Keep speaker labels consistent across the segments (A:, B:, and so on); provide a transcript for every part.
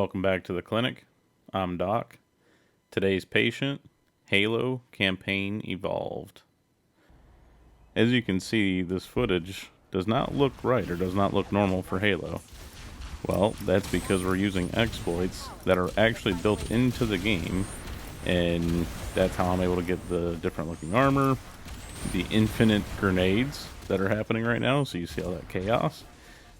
A: Welcome back to the clinic. I'm Doc. Today's patient, Halo Campaign Evolved. As you can see, this footage does not look right or does not look normal for Halo. Well, that's because we're using exploits that are actually built into the game, and that's how I'm able to get the different looking armor, the infinite grenades that are happening right now, so you see all that chaos.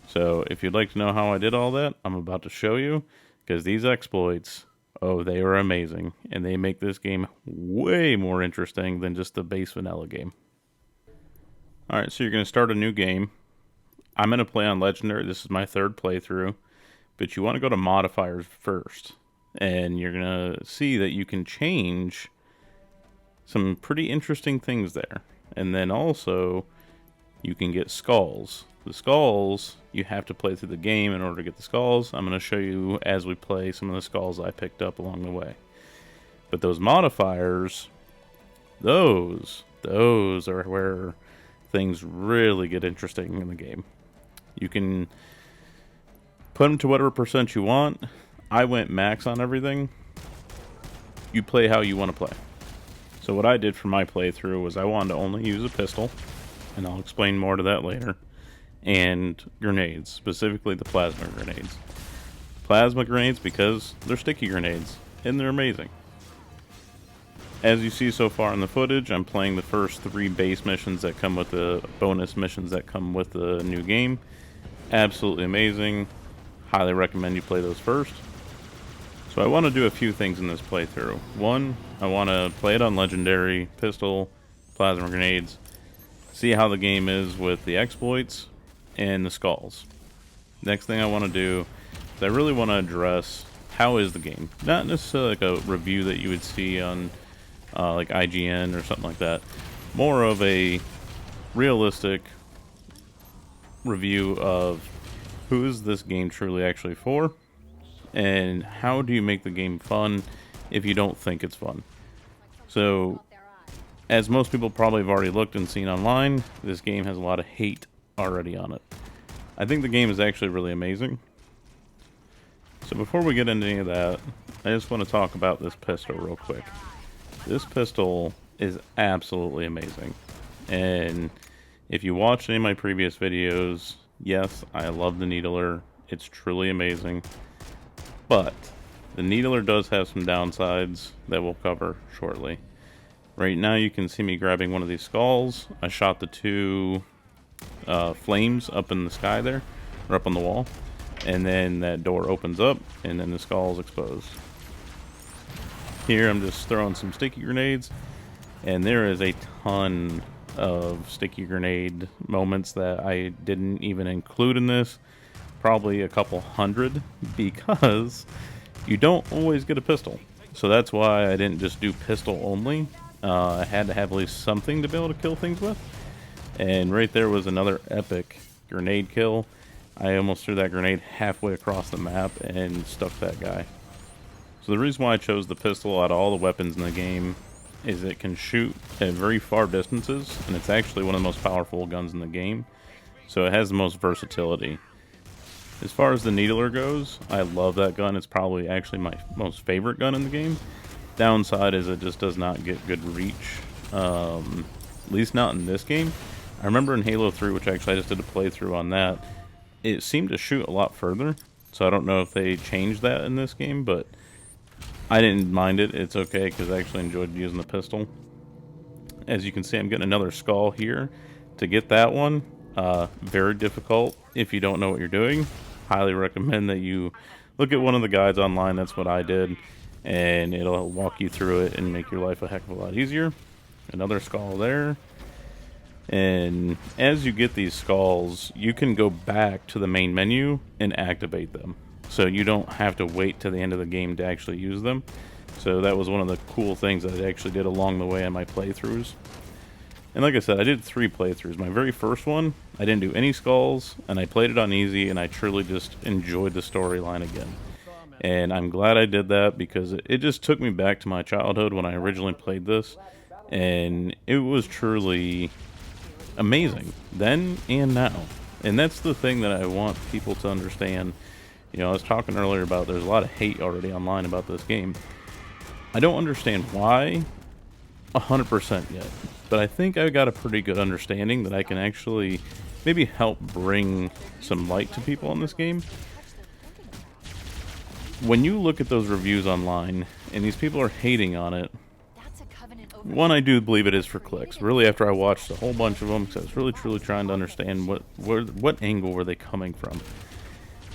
A: So if you'd like to know how I did all that, I'm about to show you, because these exploits, oh, they are amazing, and they make this game way more interesting than just the base vanilla game. Alright, so you're going to start a new game. I'm going to play on Legendary. This is my third playthrough, but you want to go to modifiers first, and you're going to see that you can change some pretty interesting things there. And then also, you can get skulls. The skulls, you have to play through the game in order to get the skulls. I'm going to show you as we play some of the skulls I picked up along the way. But those modifiers, those are where things really get interesting in the game. You can put them to whatever percent you want. I went max on everything. You play how you want to play. So what I did for my playthrough was I wanted to only use a pistol, and I'll explain more to that later, and grenades, specifically the plasma grenades. Plasma grenades because they're sticky grenades, and they're amazing. As you see so far in the footage, I'm playing the first 3 base missions that come with the bonus missions that come with the new game. Absolutely amazing. Highly recommend you play those first. So I want to do a few things in this playthrough. One, I want to play it on Legendary, pistol, plasma grenades, see how the game is with the exploits and the skulls. Next thing I want to do is I really want to address how is the game. Not necessarily like a review that you would see on like IGN or something like that. More of a realistic review of who is this game truly actually for, and how do you make the game fun if you don't think it's fun. So, as most people probably have already looked and seen online, this game has a lot of hate already on it. I think the game is actually really amazing. So before we get into any of that, I just want to talk about this pistol real quick. This pistol is absolutely amazing. And if you watched any of my previous videos, yes, I love the Needler. It's truly amazing. But the Needler does have some downsides that we'll cover shortly. Right now you can see me grabbing one of these skulls. I shot the 2 flames up in the sky there, or up on the wall. And then that door opens up, and then the skull is exposed. Here I'm just throwing some sticky grenades, and there is a ton of sticky grenade moments that I didn't even include in this. Probably a couple hundred, because you don't always get a pistol. So that's why I didn't just do pistol only. I had to have at least something to be able to kill things with. And right there was another epic grenade kill. I almost threw that grenade halfway across the map and stuck that guy. So the reason why I chose the pistol out of all the weapons in the game is it can shoot at very far distances, and it's actually one of the most powerful guns in the game. So it has the most versatility. As far as the Needler goes, I love that gun. It's probably actually my most favorite gun in the game. Downside is it just does not get good reach, at least not in this game. I remember in Halo 3, which actually I just did a playthrough on that, it seemed to shoot a lot further. So I don't know if they changed that in this game, but I didn't mind it. It's okay because I actually enjoyed using the pistol. As you can see, I'm getting another skull here. To get that one, very difficult if you don't know what you're doing. Highly recommend that you look at one of the guides online. That's what I did, and it'll walk you through it and make your life a heck of a lot easier. Another skull there. And as you get these skulls, you can go back to the main menu and activate them. So you don't have to wait to the end of the game to actually use them. So that was one of the cool things that I actually did along the way in my playthroughs. And like I said, I did 3 playthroughs. My very first one, I didn't do any skulls, and I played it on easy, and I truly just enjoyed the storyline again. And I'm glad I did that because it just took me back to my childhood when I originally played this. And it was truly amazing then and now. And that's the thing that I want people to understand You know, I was talking earlier about there's a lot of hate already online about this game. I don't understand why 100% yet, but I think I got a pretty good understanding that I can actually maybe help bring some light to people on this game. When you look at those reviews online, and these people are hating on it, one, I do believe it is for clicks. Really, after I watched a whole bunch of them, because I was really truly trying to understand what angle were they coming from.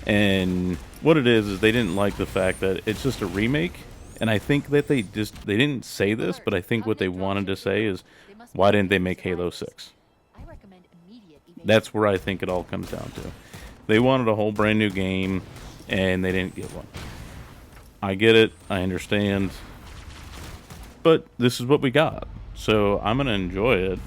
A: And what it is they didn't like the fact that it's just a remake. And I think that they didn't say this, but I think what they wanted to say is, why didn't they make Halo 6? That's where I think it all comes down to. They wanted a whole brand new game, and they didn't get one. I get it, I understand, but this is what we got, so I'm going to enjoy it.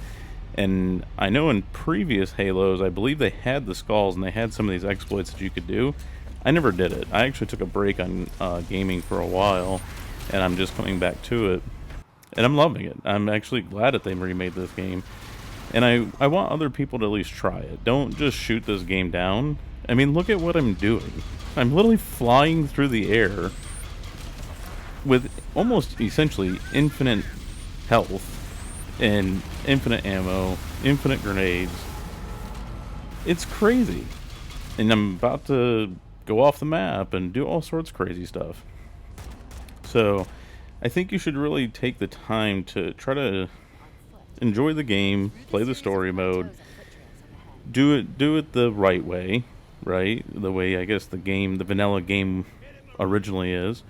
A: And I know in previous Halos, I believe they had the skulls, and they had some of these exploits that you could do. I never did it. I actually took a break on gaming for a while, and I'm just coming back to it, and I'm loving it. I'm actually glad that they remade this game, and I want other people to at least try it. Don't just shoot this game down. I mean, look at what I'm doing. I'm literally flying through the air with almost essentially infinite health and infinite ammo, infinite grenades. It's crazy. And I'm about to go off the map and do all sorts of crazy stuff. So I think you should really take the time to try to enjoy the game, play the story mode, do it the right way, right? The way I guess the vanilla game originally is.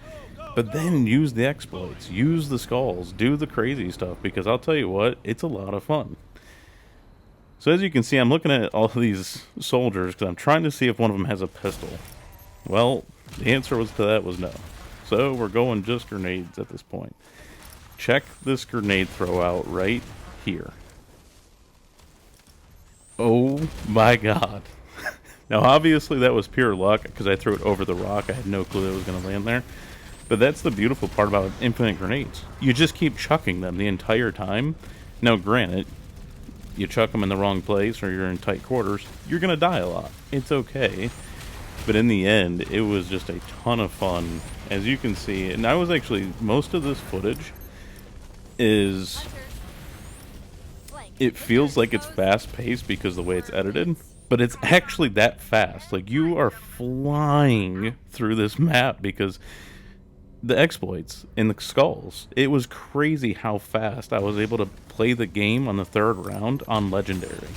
A: But then use the exploits, use the skulls, do the crazy stuff, because I'll tell you what, it's a lot of fun. So as you can see, I'm looking at all of these soldiers because I'm trying to see if one of them has a pistol. Well, the answer to that was no. So we're going just grenades at this point. Check this grenade throw out right here. Oh my god. Now obviously that was pure luck because I threw it over the rock. I had no clue it was going to land there. But that's the beautiful part about infinite grenades. You just keep chucking them the entire time. Now granted, you chuck them in the wrong place or you're in tight quarters, you're going to die a lot. It's okay. But in the end, it was just a ton of fun. As you can see, and I was actually, most of this footage is, it feels like it's fast paced because of the way it's edited. But it's actually that fast. Like, you are flying through this map because the exploits and the skulls. It was crazy how fast I was able to play the game on the third round on Legendary.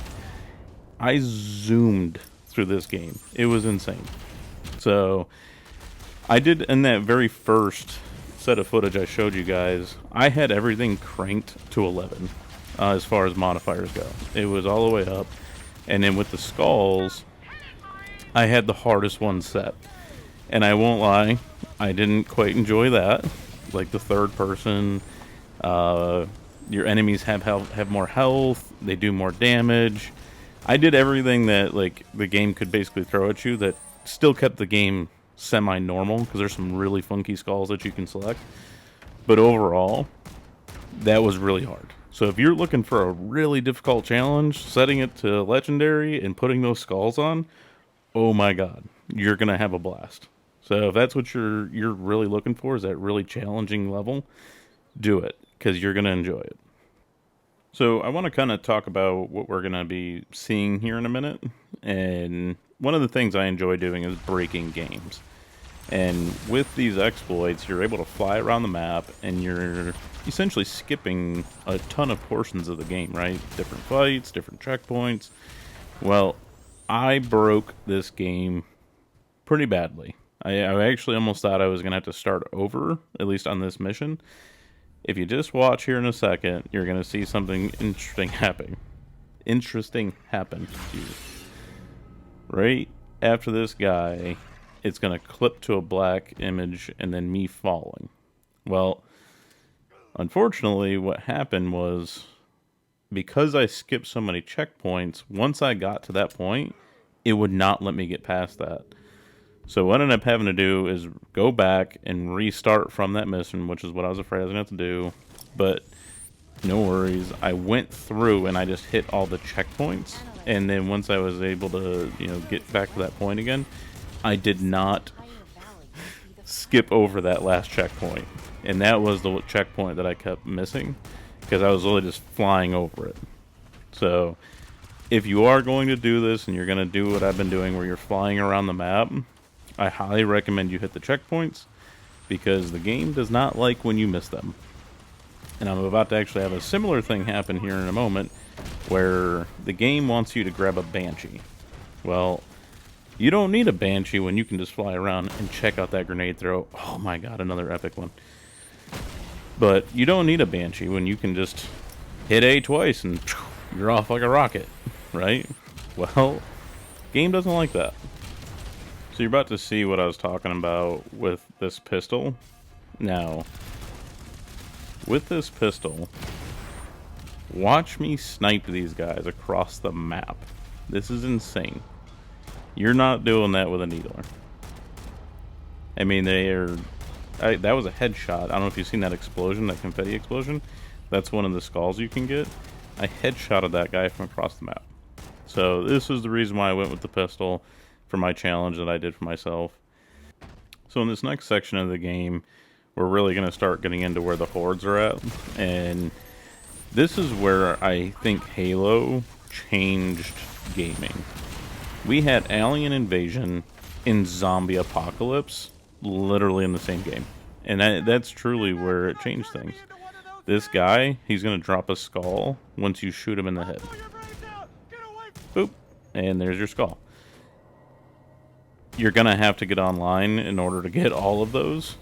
A: I zoomed through this game. It was insane. So, I did, in that very first set of footage I showed you guys, I had everything cranked to 11 as far as modifiers go. It was all the way up. And then with the skulls, I had the hardest one set. And I won't lie, I didn't quite enjoy that. Like the third person, your enemies have more health, they do more damage. I did everything that like the game could basically throw at you that still kept the game semi-normal, because there's some really funky skulls that you can select. But overall, that was really hard. So if you're looking for a really difficult challenge, setting it to Legendary and putting those skulls on, oh my god, you're going to have a blast. So if that's what you're really looking for, is that really challenging level, do it, because you're going to enjoy it. So I want to kind of talk about what we're going to be seeing here in a minute. And one of the things I enjoy doing is breaking games. And with these exploits, you're able to fly around the map, and you're essentially skipping a ton of portions of the game, right? Different fights, different checkpoints. Well, I broke this game pretty badly. I actually almost thought I was going to have to start over, at least on this mission. If you just watch here in a second, you're going to see something interesting happen. To you. Right after this guy, it's going to clip to a black image and then me falling. Well, unfortunately, what happened was, because I skipped so many checkpoints, once I got to that point, it would not let me get past that. So what I ended up having to do is go back and restart from that mission, which is what I was afraid I was going to have to do. But no worries. I went through and I just hit all the checkpoints. And then once I was able to, get back to that point again, I did not skip over that last checkpoint. And that was the checkpoint that I kept missing because I was literally just flying over it. So if you are going to do this and you're going to do what I've been doing where you're flying around the map, I highly recommend you hit the checkpoints because the game does not like when you miss them. And I'm about to actually have a similar thing happen here in a moment where the game wants you to grab a Banshee. Well, you don't need a Banshee when you can just fly around and check out that grenade throw. Oh my god, another epic one. But you don't need a Banshee when you can just hit A twice and you're off like a rocket, right? Well, game doesn't like that. So you're about to see what I was talking about with this pistol. Now, with this pistol, watch me snipe these guys across the map. This is insane. You're not doing that with a needler. I mean, that was a headshot. I don't know if you've seen that explosion, that confetti explosion. That's one of the skulls you can get. I headshotted that guy from across the map. So this is the reason why I went with the pistol for my challenge that I did for myself. So in this next section of the game, we're really going to start getting into where the Hordes are at. And this is where I think Halo changed gaming. We had alien invasion and zombie apocalypse literally in the same game. And that's truly where it changed things. This guy, he's going to drop a skull once you shoot him in the head. Boop. And there's your skull. You're going to have to get online in order to get all of those.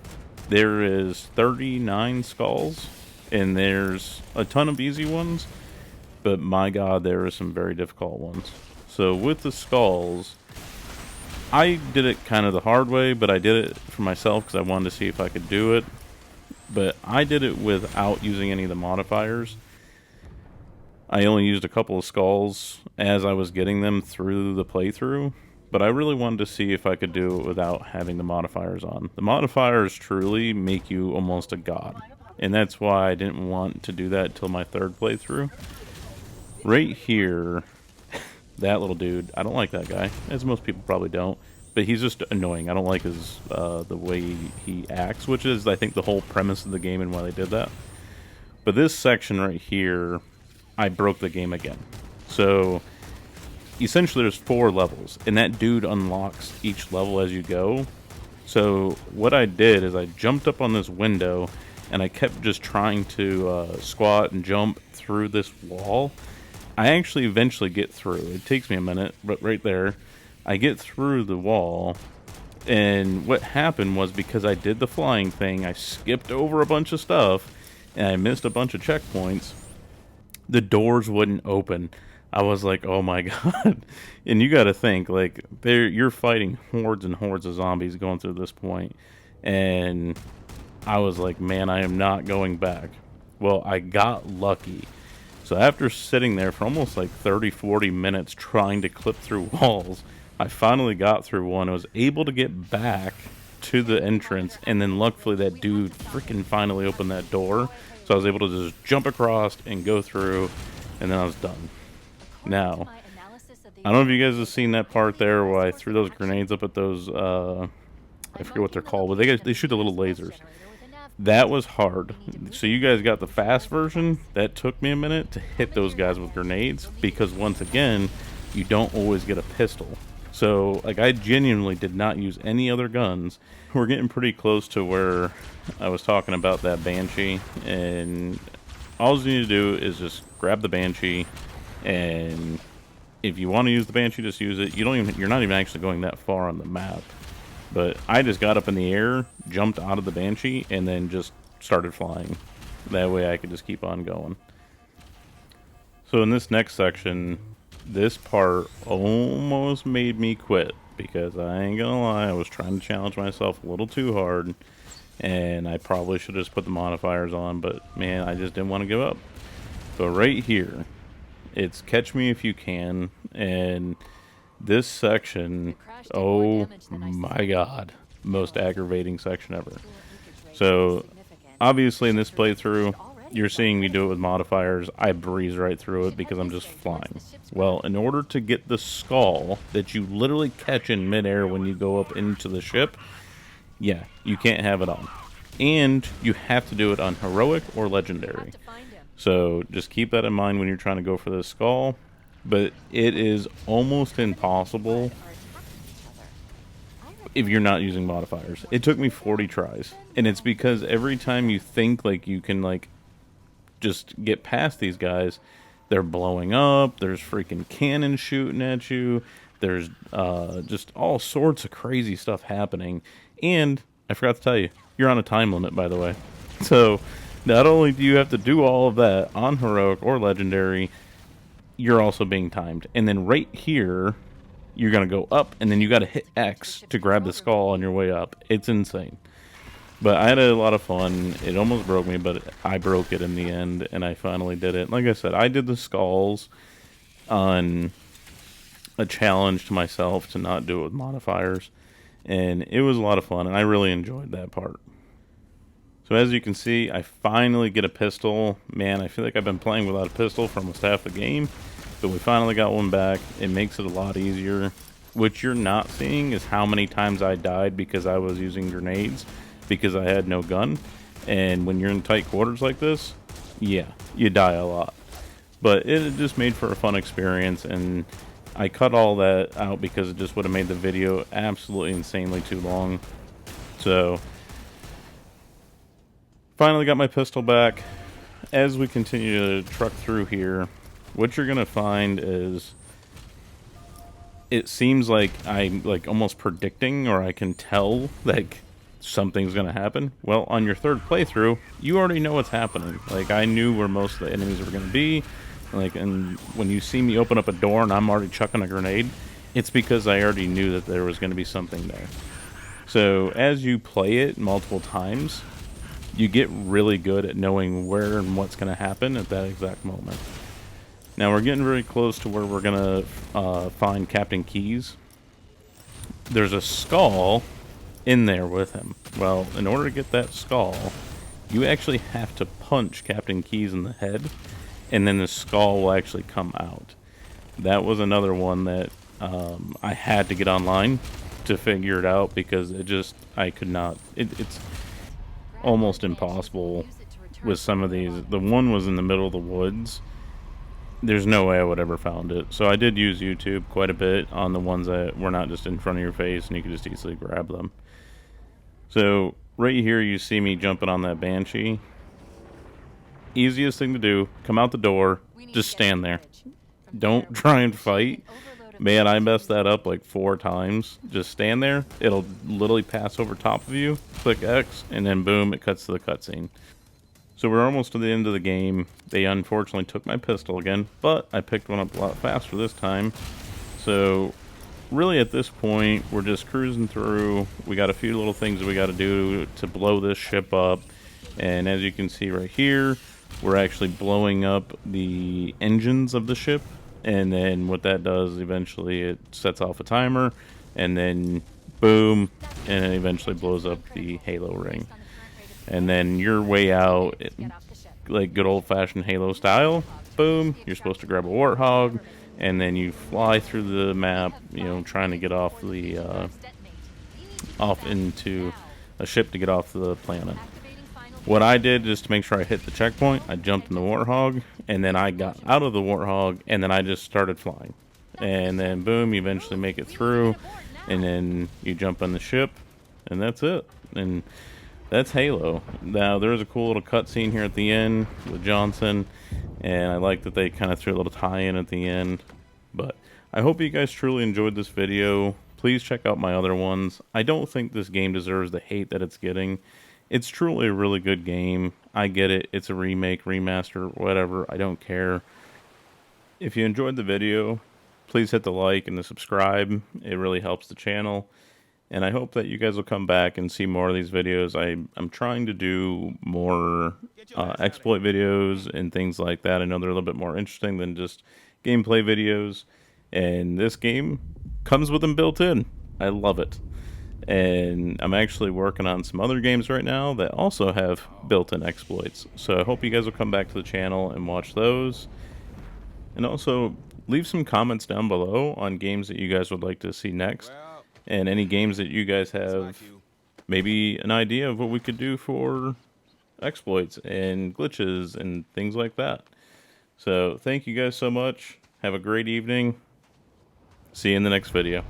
A: There is 39 skulls, and there's a ton of easy ones. But my god, there are some very difficult ones. So with the skulls, I did it kind of the hard way, but I did it for myself because I wanted to see if I could do it. But I did it without using any of the modifiers. I only used a couple of skulls as I was getting them through the playthrough. But I really wanted to see if I could do it without having the modifiers on. The modifiers truly make you almost a god. And that's why I didn't want to do that till my third playthrough. Right here, that little dude, I don't like that guy, as most people probably don't, but he's just annoying. I don't like his the way he acts, which is, I think, the whole premise of the game and why they did that. But this section right here, I broke the game again. So, essentially there's 4 levels, and that dude unlocks each level as you go. So, what I did is I jumped up on this window, and I kept just trying to squat and jump through this wall. I actually eventually get through. It takes me a minute, but right there, I get through the wall. And what happened was because I did the flying thing, I skipped over a bunch of stuff, and I missed a bunch of checkpoints. The doors wouldn't open. I was like, oh my god. And you gotta think, like, you're fighting hordes and hordes of zombies going through this point. And I was like, man, I am not going back. Well, I got lucky. So after sitting there for almost like 30-40 minutes trying to clip through walls, I finally got through one. I was able to get back to the entrance, and then luckily that dude freaking finally opened that door. So I was able to just jump across and go through, and then I was done. Now, I don't know if you guys have seen that part there where I threw those grenades up at those, I forget what they're called, but they shoot the little lasers. That was hard. So you guys got the fast version. That took me a minute to hit those guys with grenades because once again, you don't always get a pistol. So like I genuinely did not use any other guns. We're getting pretty close to where I was talking about that Banshee, and all you need to do is just grab the Banshee, and if you want to use the Banshee, just use it. You're not even actually going that far on the map. But I just got up in the air, jumped out of the Banshee, and then just started flying. That way I could just keep on going. So in this next section, this part almost made me quit. Because I ain't gonna lie, I was trying to challenge myself a little too hard. And I probably should have just put the modifiers on, but man, I just didn't want to give up. So right here, it's Catch Me If You Can, and this section, oh my god, most aggravating section ever. So, obviously in this playthrough, you're seeing me do it with modifiers. I breeze right through it because I'm just flying. Well, in order to get the skull that you literally catch in midair when you go up into the ship, Yeah, you can't have it on. And you have to do it on heroic or legendary. So just keep that in mind when you're trying to go for this skull. But it is almost impossible if you're not using modifiers. It took me 40 tries. And it's because every time you think like you can like just get past these guys, they're blowing up, there's freaking cannons shooting at you, there's just all sorts of crazy stuff happening. And I forgot to tell you, you're on a time limit, by the way. So not only do you have to do all of that on heroic or legendary, you're also being timed. And then right here, you're going to go up, and then you got to hit X to grab the skull on your way up. It's insane. But I had a lot of fun. It almost broke me, but I broke it in the end, and I finally did it. Like I said, I did the skulls on a challenge to myself to not do it with modifiers, and it was a lot of fun, and I really enjoyed that part. So as you can see, I finally get a pistol. Man, I feel like I've been playing without a pistol for almost half the game, but we finally got one back. It makes it a lot easier. What you're not seeing is how many times I died because I was using grenades, because I had no gun. And when you're in tight quarters like this, yeah, you die a lot. But it just made for a fun experience, and I cut all that out because it just would have made the video absolutely insanely too long. So finally got my pistol back. As we continue to truck through here, what you're gonna find is it seems like I'm like almost predicting, or I can tell like something's gonna happen. Well, on your third playthrough, you already know what's happening. Like, I knew where most of the enemies were gonna be. Like, and when you see me open up a door and I'm already chucking a grenade, it's because I already knew that there was gonna be something there. So as you play it multiple times, you get really good at knowing where and what's gonna happen at that exact moment. Now we're getting very close to where we're gonna find Captain Keyes. There's a skull in there with him. Well, in order to get that skull, you actually have to punch Captain Keyes in the head, and then the skull will actually come out. That was another one that I had to get online to figure it out, because I could not. It's almost impossible with some of these. The one was in the middle of the woods. There's no way I would ever found it. So I did use YouTube quite a bit on the ones that were not just in front of your face and you could just easily grab them. So right here you see me jumping on that Banshee. Easiest thing to do, come out the door, just stand there. Don't try and fight. Man, I messed that up like 4 times. Just stand there. It'll literally pass over top of you. Click X, and then boom, it cuts to the cutscene. So we're almost to the end of the game. They unfortunately took my pistol again, but I picked one up a lot faster this time. So really at this point, we're just cruising through. We got a few little things that we got to do to blow this ship up. And as you can see right here, we're actually blowing up the engines of the ship. And then what that does, eventually it sets off a timer, and then boom, and it eventually blows up the Halo ring. And then your way out, like good old-fashioned Halo style, boom, you're supposed to grab a warthog, and then you fly through the map, you know, trying to get off the off into a ship to get off the planet. What I did, just to make sure I hit the checkpoint, I jumped in the warthog, and then I got out of the warthog, and then I just started flying. And then boom, you eventually make it through, and then you jump on the ship, and that's it. And that's Halo. Now, there's a cool little cutscene here at the end with Johnson, and I like that they kind of threw a little tie-in at the end. But I hope you guys truly enjoyed this video. Please check out my other ones. I don't think this game deserves the hate that it's getting. It's truly a really good game. I get it. It's a remake, remaster, whatever. I don't care. If you enjoyed the video, please hit the like and the subscribe. It really helps the channel. And I hope that you guys will come back and see more of these videos. I'm trying to do more exploit videos and things like that. I know they're a little bit more interesting than just gameplay videos. And this game comes with them built in. I love it. And I'm actually working on some other games right now that also have built-in exploits. So I hope you guys will come back to the channel and watch those. And also, leave some comments down below on games that you guys would like to see next. And any games that you guys have maybe an idea of what we could do for exploits and glitches and things like that. So thank you guys so much. Have a great evening. See you in the next video.